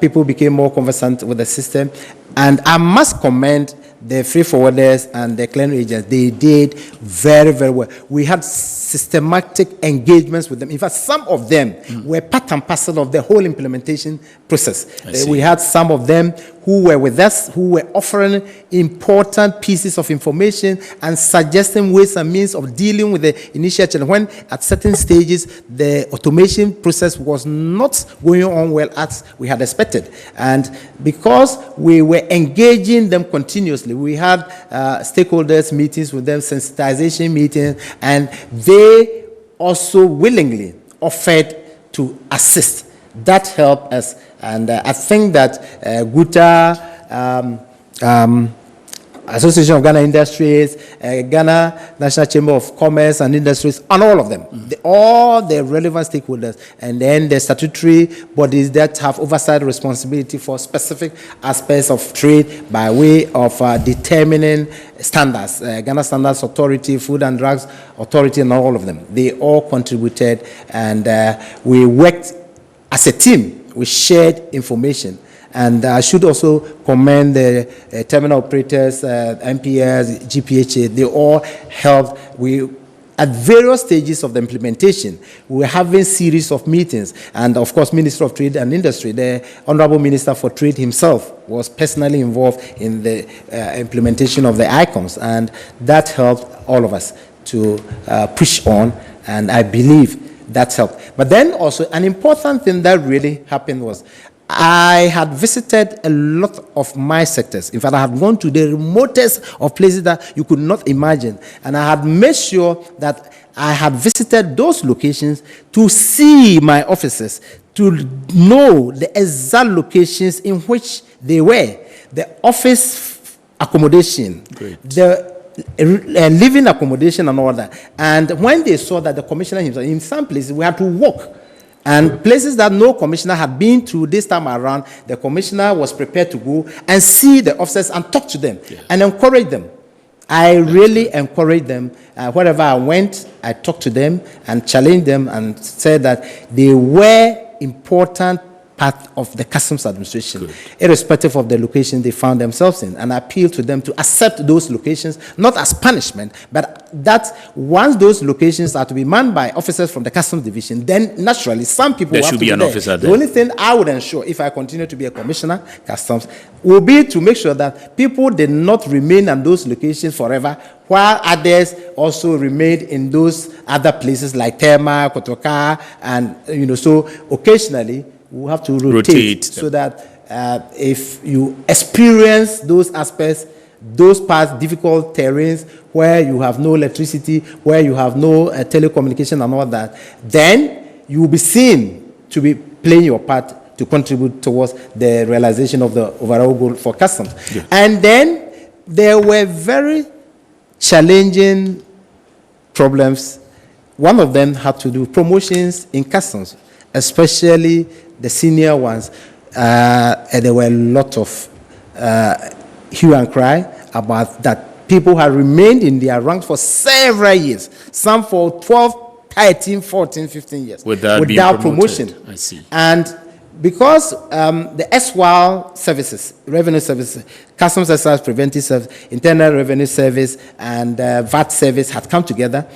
people became more conversant with the system, and I must commend the freight forwarders and the clearing agents. They did very, very well. We had systematic engagements with them. In fact, some of them were part and parcel of the whole implementation process. We had some of them who were with us, who were offering important pieces of information and suggesting ways and means of dealing with the initial challenge. When at certain stages, the automation process was not going on well as we had expected. And because we were engaging them continuously, we had stakeholders meetings with them, sensitization meetings, and they also willingly offered to assist. That helped us, and I think that GUTA, Association of Ghana Industries, Ghana National Chamber of Commerce and Industries, and all of them, all the relevant stakeholders, and then the statutory bodies that have oversight responsibility for specific aspects of trade by way of determining standards, Ghana Standards Authority, Food and Drugs Authority, and all of them. They all contributed, and we worked as a team. We shared information. And I should also commend the terminal operators, MPS, GPHA. They all helped. At various stages of the implementation, we were having series of meetings. And of course, Minister of Trade and Industry, the Honorable Minister for Trade himself, was personally involved in the implementation of the ICOMs. And that helped all of us to push on. And I believe that helped. But then also, an important thing that really happened was I had visited a lot of my sectors. In fact, I had gone to the remotest of places that you could not imagine. And I had made sure that I had visited those locations to see my offices, to know the exact locations in which they were, the office accommodation, the living accommodation and all that. And when they saw that the commissioner himself, in some places we had to walk, and places that no commissioner had been to this time around, the commissioner was prepared to go and see the officers and talk to them and encourage them. I really encouraged them. Wherever I went, I talked to them and challenged them and said that they were important part of the customs administration, irrespective of the location they found themselves in, and appeal to them to accept those locations, not as punishment, but that once those locations are to be manned by officers from the customs division, then naturally some people there will have should to be an there. officer The there. only thing I would ensure, if I continue to be a commissioner, customs, will be to make sure that people did not remain in those locations forever, while others also remained in those other places like TEMA, Kotoka, and so occasionally we have to rotate so that if you experience those aspects, those parts, difficult terrains where you have no electricity, where you have no telecommunication and all that, then you will be seen to be playing your part to contribute towards the realization of the overall goal for customs. Yeah. And then there were very challenging problems. One of them had to do with promotions in customs, especially the senior ones. And there were a lot of hue and cry about that. People had remained in their ranks for several years, some for 12, 13, 14, 15 years, without promotion. I see. And because the SWAL services, revenue services, Customs Exercise Preventive Service, Internal Revenue Service, and VAT Service had come together,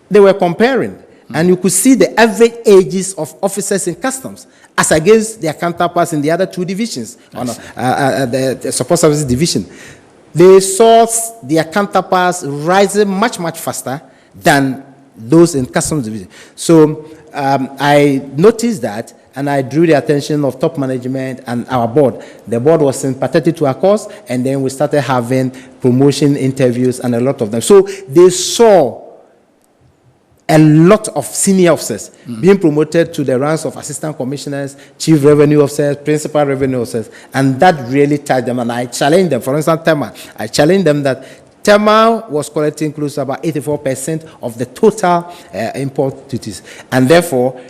they were comparing. And you could see the average ages of officers in customs as against their counterparts in the other two divisions, the support services division. They saw their counterparts rising much, much faster than those in customs division. So I noticed that, and I drew the attention of top management and our board. The board was sympathetic to our cause, and then we started having promotion interviews and a lot of them. So they saw a lot of senior officers being promoted to the ranks of assistant commissioners, chief revenue officers, principal revenue officers, and that really touched them. And I challenged them. For instance, TEMA. I challenged them that TEMA was collecting close to about 84% of the total import duties. And therefore,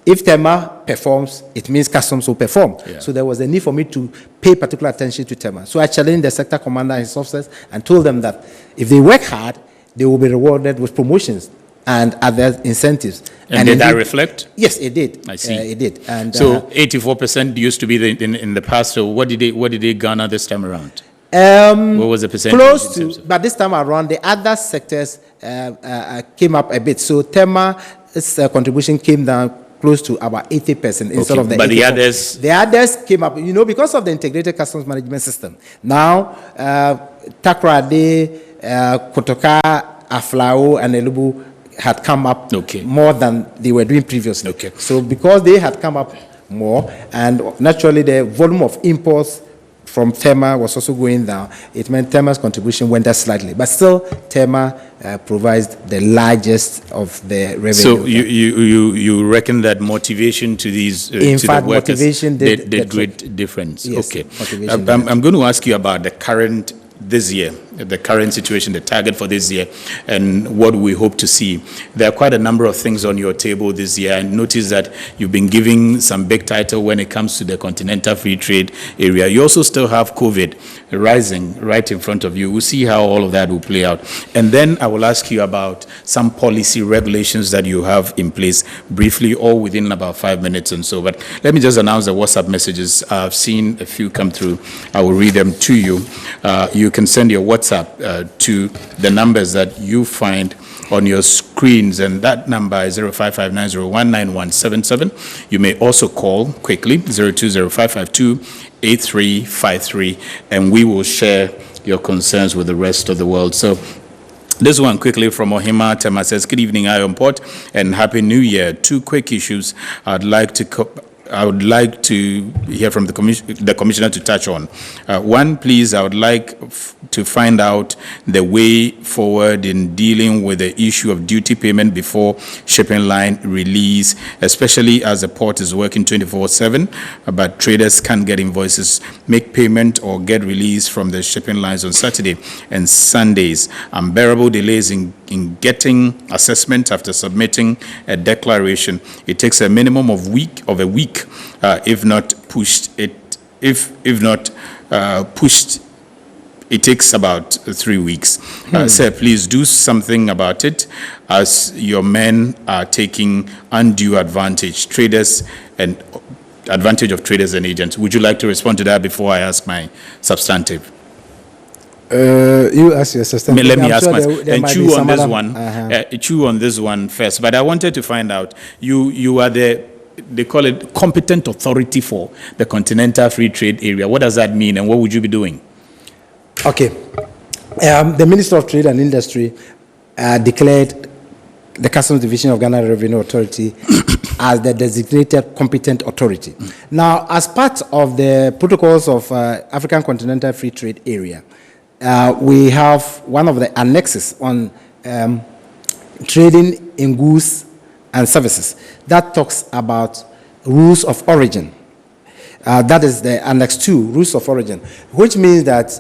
if TEMA performs, it means customs will perform. Yeah. So there was a need for me to pay particular attention to TEMA. So I challenged the sector commander and his officers and told them that if they work hard, they will be rewarded with promotions and other incentives. And did that reflect? Yes, it did. I see. It did. And so 84% used to be in the past. So what did they garner this time around? What was the percentage? Close to, but this time around, the other sectors came up a bit. So TEMA's contribution came down close to about 80% instead of the 84%. But the others came up, because of the integrated customs management system. Now, Takoradi, Kotoka, Aflao, and Elubu had come up more than they were doing previously. So because they had come up more, and naturally the volume of imports from TEMA was also going down, it meant TEMA's contribution went down slightly. But still, TEMA provides the largest of the revenue. So you reckon that motivation to these in to fact, the workers motivation did great difference. Yes, okay. I'm going to ask you about the current situation, the target for this year, and what we hope to see. There are quite a number of things on your table this year. I notice that you've been giving some big title when it comes to the continental free trade area. You also still have COVID rising right in front of you. We'll see how all of that will play out. And then I will ask you about some policy regulations that you have in place briefly, all within about 5 minutes and so. But let me just announce the WhatsApp messages. I've seen a few come through. I will read them to you. You can send your WhatsApp to the numbers that you find on your screens, and that number is 0559019177. You may also call quickly 0205528353, and we will share your concerns with the rest of the world. So this one quickly from Ohima Tema says, good evening, Iron Port, and Happy New Year. 2 quick issues I would like to hear from the commissioner to touch on. One, please, I would like to find out the way forward in dealing with the issue of duty payment before shipping line release, especially as the port is working 24/7, but traders can't get invoices, make payment, or get release from the shipping lines on Saturday and Sundays. Unbearable delays in getting assessment after submitting a declaration. It takes a minimum of a week, if not pushed. It takes about 3 weeks. Sir, please do something about it, as your men are taking undue advantage. Traders and advantage of traders and agents. Would you like to respond to that before I ask my substantive? You ask your substantive. Let me ask sure my and chew on this one. Chew on this one first. But I wanted to find out. You are they call it competent authority for the Continental Free Trade Area. What does that mean, and what would you be doing? Okay. The Minister of Trade and Industry declared the Customs Division of Ghana Revenue Authority as the designated competent authority. Now, as part of the protocols of African Continental Free Trade Area, we have one of the annexes on trading in goods and services that talks about rules of origin. That is the Annex 2, rules of origin, which means that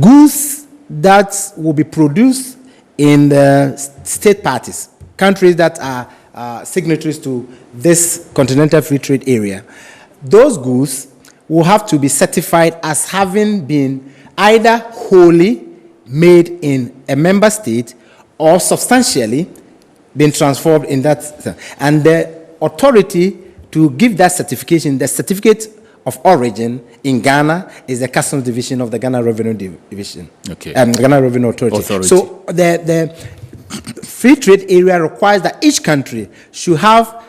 goods that will be produced in the state parties, countries that are signatories to this Continental Free Trade Area, those goods will have to be certified as having been either wholly made in a member state or substantially been transformed in that. And the authority to give that certification, the certificate of origin in Ghana, is the Customs Division of the Ghana Revenue Division. Okay. Ghana Revenue Authority. So the free trade area requires that each country should have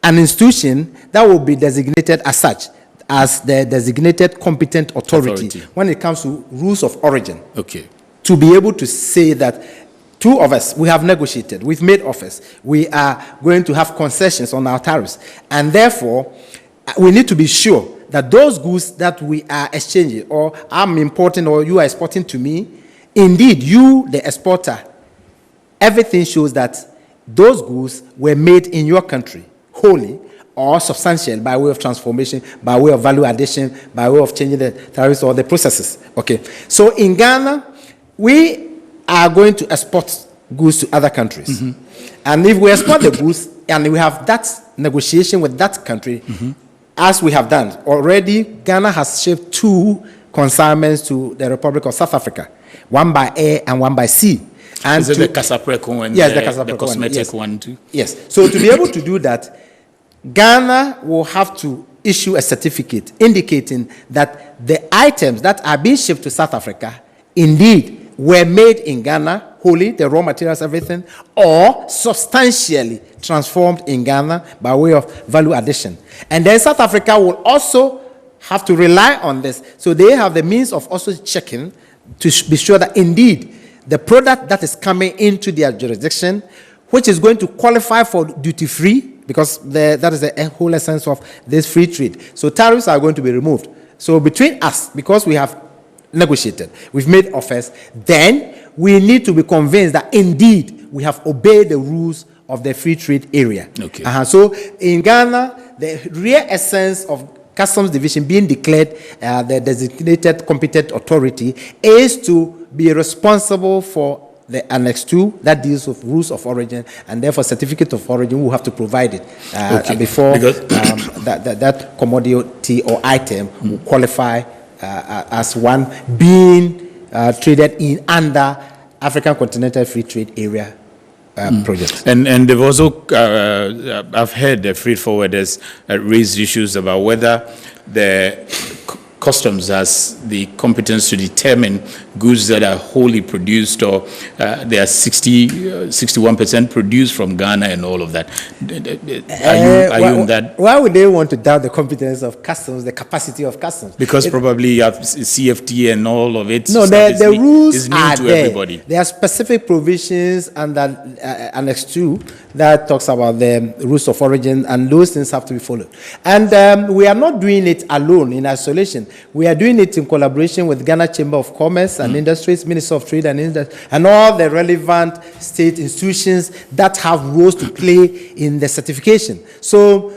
an institution that will be designated as such, as the designated competent authority when it comes to rules of origin. Okay. To be able to say that two of us, we have negotiated, we've made offers, we are going to have concessions on our tariffs, and therefore we need to be sure that those goods that we are exchanging, or I'm importing or you are exporting to me, indeed you, the exporter, everything shows that those goods were made in your country wholly or substantial by way of transformation, by way of value addition, by way of changing the tariffs or the processes. Okay. So in Ghana, we are going to export goods to other countries. And if we export the goods and we have that negotiation with that country, as we have done already, Ghana has shipped 2 consignments to the Republic of South Africa, one by air and one by sea. And is it the Casapreco one? Yes, the cosmetic one too? Yes. So to be able to do that, Ghana will have to issue a certificate indicating that the items that are being shipped to South Africa indeed were made in Ghana, wholly, the raw materials, everything, or substantially transformed in Ghana by way of value addition. And then South Africa will also have to rely on this. So they have the means of also checking to be sure that indeed the product that is coming into their jurisdiction, which is going to qualify for duty-free, because that is the whole essence of this free trade. So tariffs are going to be removed. So between us, because we have negotiated, we've made offers, then we need to be convinced that indeed we have obeyed the rules of the free trade area. Okay. So in Ghana, the real essence of Customs Division being declared the designated competent authority is to be responsible for the Annex 2 that deals with rules of origin, and therefore certificate of origin will have to provide it before that commodity or item will qualify as one being traded in under African Continental Free Trade Area project. And they've also, I've heard the freight forwarders raise issues about whether the customs has the competence to determine goods that are wholly produced or they are 61% produced from Ghana and all of that. Are you in that? Why would they want to doubt the competence of customs, the capacity of customs? Because probably you have CFT and all of it. No, the rules is new are to there. Everybody. There are specific provisions under Annex 2 that talks about the rules of origin, and those things have to be followed. And we are not doing it alone in isolation. We are doing it in collaboration with Ghana Chamber of Commerce and Industries, Minister of Trade and Industry, and all the relevant state institutions that have roles to play in the certification. So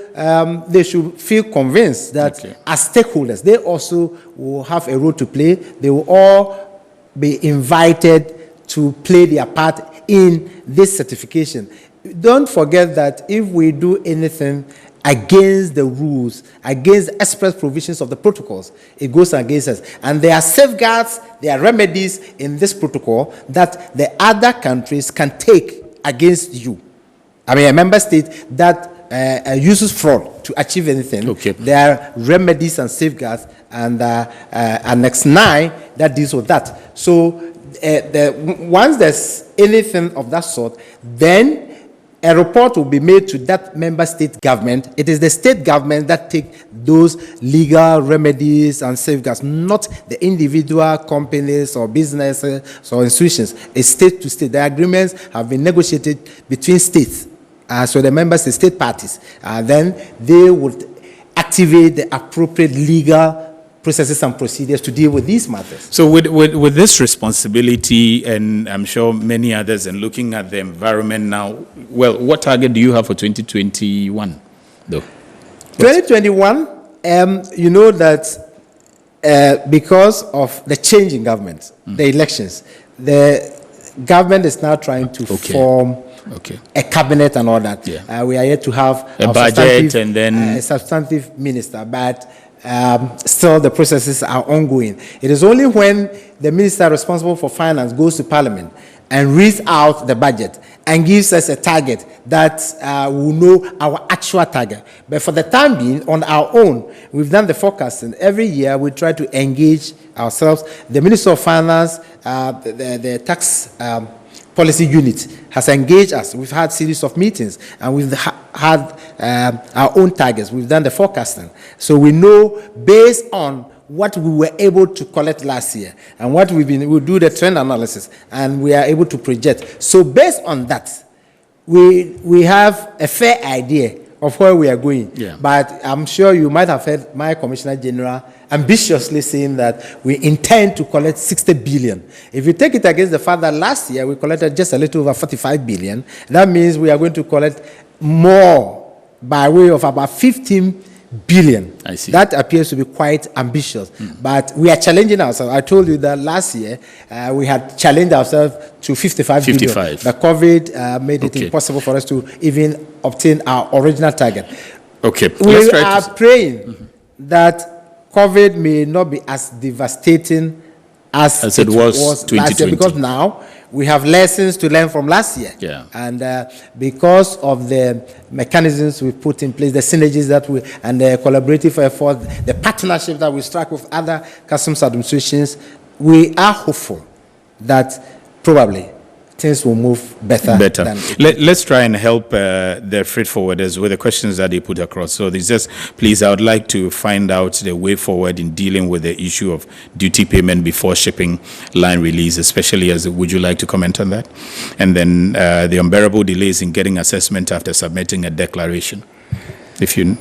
they should feel convinced that as stakeholders, they also will have a role to play. They will all be invited to play their part in this certification. Don't forget that if we do anything against the rules, against the express provisions of the protocols, it goes against us. And there are safeguards, there are remedies in this protocol that the other countries can take against you. I mean, a member state that uses fraud to achieve anything, there are remedies and safeguards, and Annex 9 that deals with that. So once there's anything of that sort, then a report will be made to that member state government. It is the state government that take those legal remedies and safeguards, not the individual companies or businesses or institutions. It's state to state. The agreements have been negotiated between states. So the member state parties, then they would activate the appropriate legal processes and procedures to deal with these matters. So with this responsibility, and I'm sure many others, and looking at the environment now, well, what target do you have for 2021, though? 2021, you know that because of the change in government, the elections, the government is now trying to form a cabinet and all that. We are yet to have a budget and then a substantive minister, but still the processes are ongoing. It is only when the minister responsible for finance goes to parliament and reads out the budget and gives us a target that we'll know our actual target. But for the time being, on our own, we've done the forecasting. Every year, we try to engage ourselves. The Minister of Finance, the tax policy unit has engaged us. We've had series of meetings, and we've had our own targets. We've done the forecasting. So we know based on what we were able to collect last year and what we'll do the trend analysis, and we are able to project. So based on that, we have a fair idea of where we are going. But I'm sure you might have heard my Commissioner General ambitiously saying that we intend to collect 60 billion. If you take it against the fact that last year we collected just a little over 45 billion, that means we are going to collect more by way of about 15 billion. I see. That appears to be quite ambitious, but we are challenging ourselves. I told you that last year we had challenged ourselves to 55 billion. But COVID made it impossible for us to even obtain our original target. We are praying that COVID may not be as devastating as it was last year, because now we have lessons to learn from last year. And because of the mechanisms we put in place, the synergies that and the collaborative effort, the partnership that we strike with other customs administrations, we are hopeful that probably things will move better. Let's try and help the freight forwarders with the questions that they put across. So this just, please, I would like to find out the way forward in dealing with the issue of duty payment before shipping line release, especially would you like to comment on that? And then the unbearable delays in getting assessment after submitting a declaration. If you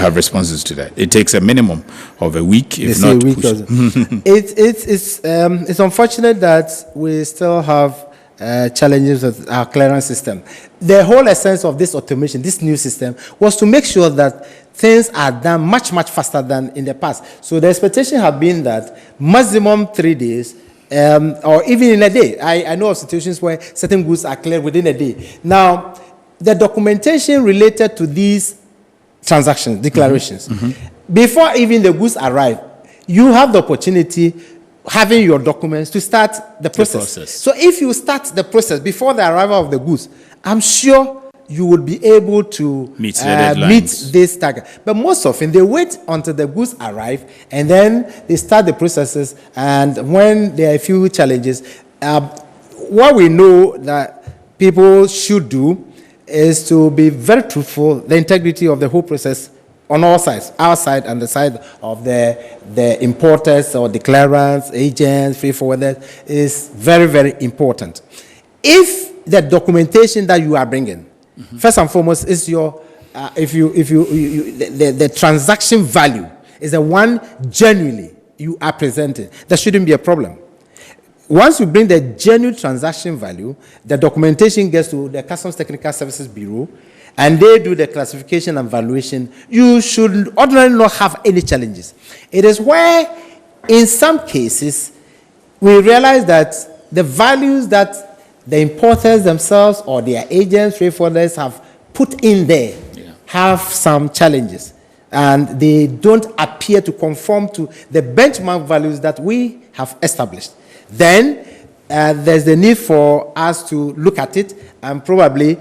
have responses to that, it takes a minimum of a week, if not a week. It's unfortunate that we still have challenges with our clearance system. The whole essence of this automation, this new system, was to make sure that things are done much, much faster than in the past. So the expectation had been that maximum 3 days, or even in a day. I know of situations where certain goods are cleared within a day. Now, the documentation related to these transactions, declarations, before even the goods arrive, you have the opportunity, having your documents, to start the process. So if you start the process before the arrival of the goods, I'm sure you will be able to meet this target. But most often, they wait until the goods arrive, and then they start the processes. And when there are a few challenges, what we know that people should do is to be very truthful, the integrity of the whole process on all sides, our side and the side of the importers or declarants, agents, freight forwarders, is very, very important. If the documentation that you are bringing, first and foremost, is your, the transaction value is the one genuinely you are presenting, there shouldn't be a problem. Once you bring the genuine transaction value, the documentation gets to the Customs Technical Services Bureau, and they do the classification and valuation. You should ordinarily not have any challenges. It is where, in some cases, we realize that the values that the importers themselves or their agents, freight forwarders have put in there have some challenges, and they don't appear to conform to the benchmark values that we have established. Then there's the need for us to look at it and probably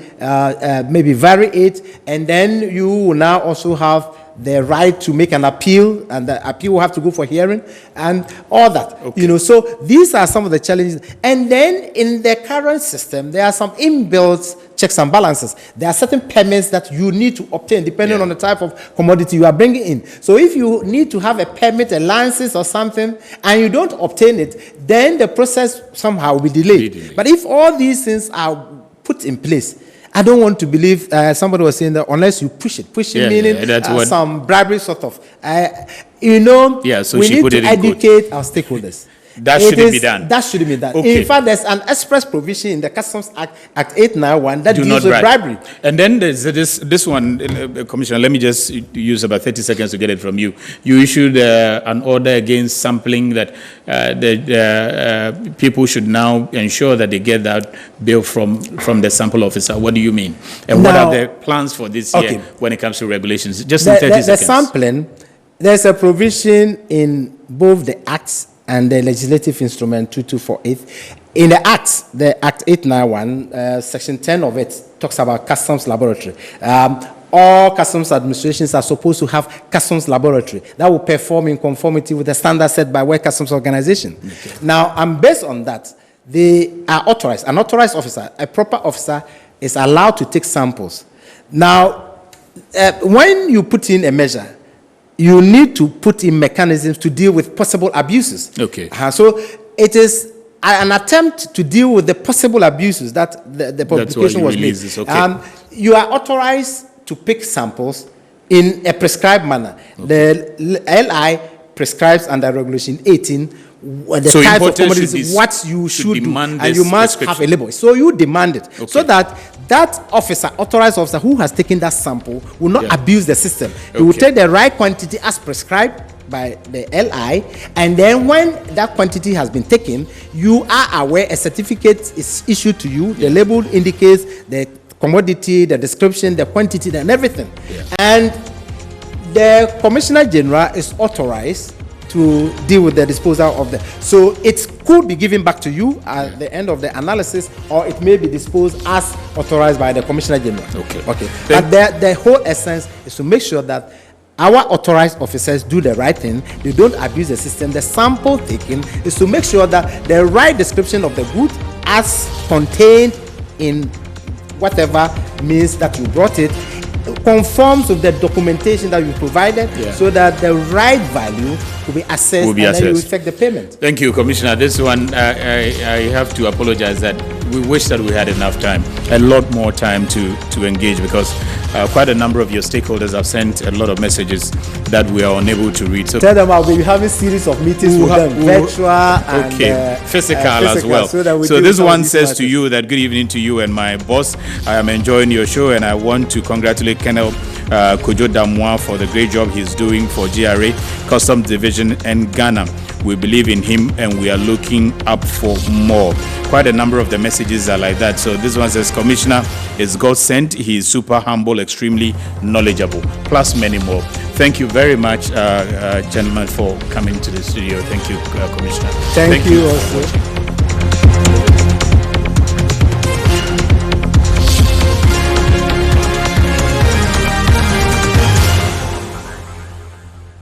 maybe vary it, and then you will now also have the right to make an appeal, and the appeal will have to go for hearing and all that. So these are some of the challenges. And then in the current system, there are some inbuilt checks and balances. There are certain permits that you need to obtain depending on the type of commodity you are bringing in. So if you need to have a permit, a license or something, and you don't obtain it, then the process somehow will be delayed. But if all these things are put in place, I don't want to believe, somebody was saying that unless you push it meaning some bribery sort of, we need to educate our stakeholders. That shouldn't be done. That shouldn't be done. In fact, there's an express provision in the Customs Act 891 that deals with bribery. And then there's this one, Commissioner, let me just use about 30 seconds to get it from you. You issued an order against sampling that the people should now ensure that they get that bill from the sample officer. What do you mean? And what are the plans for this year when it comes to regulations? Just in 30 seconds. The sampling, there's a provision in both the acts and the legislative instrument 2248. In the Act, the Act 891, Section 10 of it talks about customs laboratory. All customs administrations are supposed to have customs laboratory that will perform in conformity with the standards set by World Customs Organization. Now, and based on that, they are authorized. An authorized officer, a proper officer, is allowed to take samples. Now, when you put in a measure, you need to put in mechanisms to deal with possible abuses. So it is an attempt to deal with the possible abuses that the publication was made. You are authorized to pick samples in a prescribed manner. The LI prescribes under Regulation 18 the type of commodities, what you should do, and you must have a label. So you demand it, so that officer, authorized officer who has taken that sample will not abuse the system. He will take the right quantity as prescribed by the LI, and then when that quantity has been taken, you are aware a certificate is issued to you. The label indicates the commodity, the description, the quantity, and everything. And the Commissioner General is authorized to deal with the disposal of the. So it could be given back to you at the end of the analysis, or it may be disposed as authorized by the Commissioner General. But the whole essence is to make sure that our authorized officers do the right thing. They don't abuse the system. The sample taken is to make sure that the right description of the good as contained in whatever means that you brought it conforms with the documentation that you provided, so that the right value will be assessed, and then you effect the payment. Thank you, Commissioner. This one, I have to apologize that we wish that we had enough time, a lot more time to engage, because quite a number of your stakeholders have sent a lot of messages that we are unable to read. So tell them I'll be having a series of meetings with them, virtual and physical as well. So this one says to you that good evening to you and my boss. I am enjoying your show, and I want to congratulate Colonel Kojo Damwa for the great job he's doing for GRA Customs Division and Ghana. We believe in him, and we are looking up for more. Quite a number of the messages are like that. So this one says, Commissioner is God sent. He is super humble, extremely knowledgeable, plus many more. Thank you very much, gentlemen, for coming to the studio. Thank you, Commissioner. Thank you also.